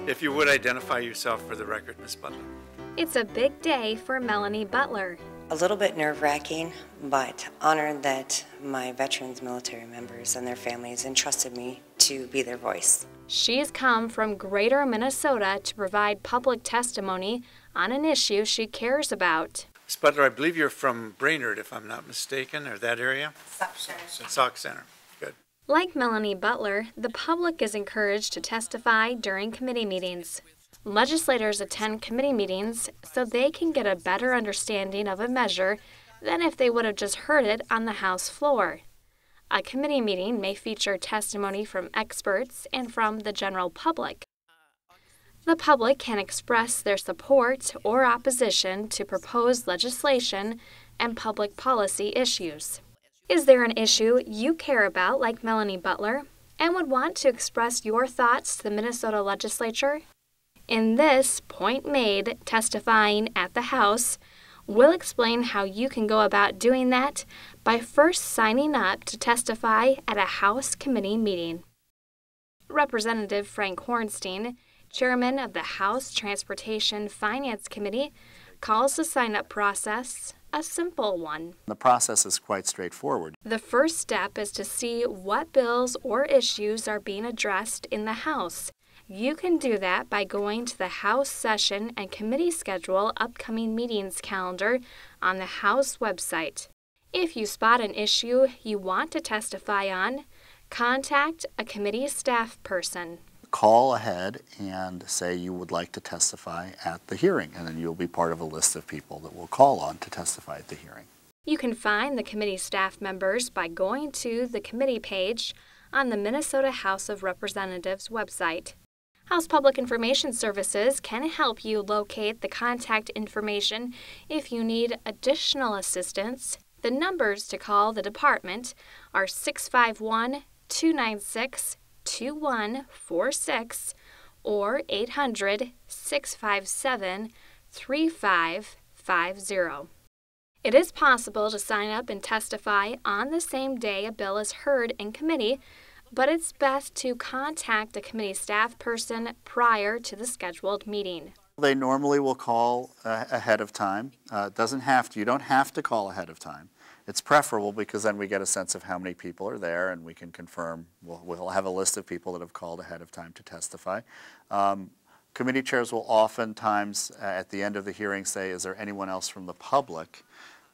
If you would identify yourself for the record, Ms. Butler. It's a big day for Melanie Butler. A little bit nerve-wracking, but honored that my veterans military members and their families entrusted me to be their voice. She's come from Greater Minnesota to provide public testimony on an issue she cares about. Ms. Butler, I believe you're from Brainerd, if I'm not mistaken, or that area? Sauk Center. Sauk Center. Good. Like Melanie Butler, the public is encouraged to testify during committee meetings. Legislators attend committee meetings so they can get a better understanding of a measure than if they would have just heard it on the House floor. A committee meeting may feature testimony from experts and from the general public. The public can express their support or opposition to proposed legislation and public policy issues. Is there an issue you care about, like Melanie Butler, and would want to express your thoughts to the Minnesota Legislature? In this Point Made Testifying at the House, we'll explain how you can go about doing that by first signing up to testify at a House committee meeting. Representative Frank Hornstein, chairman of the House Transportation Finance Committee, calls the sign-up process a simple one. The process is quite straightforward. The first step is to see what bills or issues are being addressed in the House. You can do that by going to the House Session and Committee Schedule Upcoming Meetings calendar on the House website. If you spot an issue you want to testify on, contact a committee staff person. Call ahead and say you would like to testify at the hearing, and then you'll be part of a list of people that will call on to testify at the hearing. You can find the committee staff members by going to the committee page on the Minnesota House of Representatives website. House Public Information Services can help you locate the contact information if you need additional assistance. The numbers to call the department are 651-296-2146 or 800-657-3550. It is possible to sign up and testify on the same day a bill is heard in committee, but it's best to contact a committee staff person prior to the scheduled meeting. They normally will call ahead of time. You don't have to call ahead of time. It's preferable because then we get a sense of how many people are there and we can confirm. We'll have a list of people that have called ahead of time to testify. Committee chairs will oftentimes at the end of the hearing say, is there anyone else from the public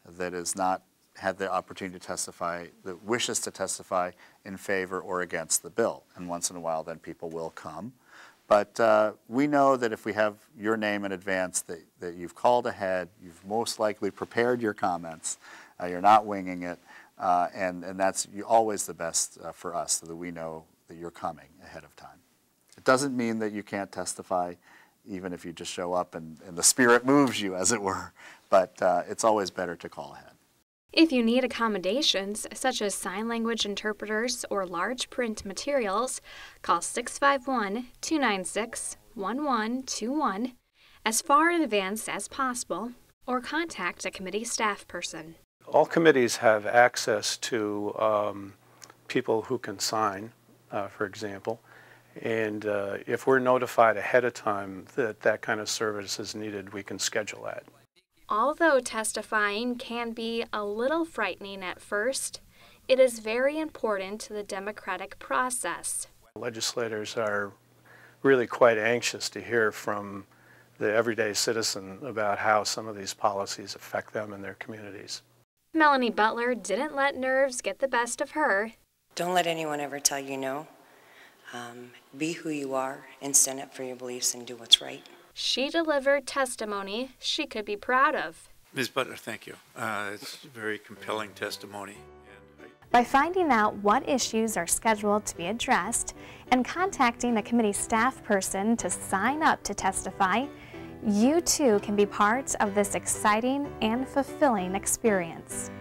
that has not had the opportunity to testify, that wishes to testify in favor or against the bill? And once in a while then people will come. But we know that if we have your name in advance, that you've called ahead, you've most likely prepared your comments, you're not winging it, and that's always the best for us, so that we know that you're coming ahead of time. It doesn't mean that you can't testify even if you just show up and the spirit moves you, as it were, but it's always better to call ahead. If you need accommodations, such as sign language interpreters or large print materials, call 651-296-1121 as far in advance as possible, or contact a committee staff person. All committees have access to people who can sign, for example, and if we're notified ahead of time that that kind of service is needed, we can schedule that. Although testifying can be a little frightening at first, it is very important to the democratic process. Legislators are really quite anxious to hear from the everyday citizen about how some of these policies affect them and their communities. Melanie Butler didn't let nerves get the best of her. Don't let anyone ever tell you no. Be who you are and stand up for your beliefs and do what's right. She delivered testimony she could be proud of. Ms. Butler, thank you. It's a very compelling testimony. By finding out what issues are scheduled to be addressed and contacting a committee staff person to sign up to testify, you too can be part of this exciting and fulfilling experience.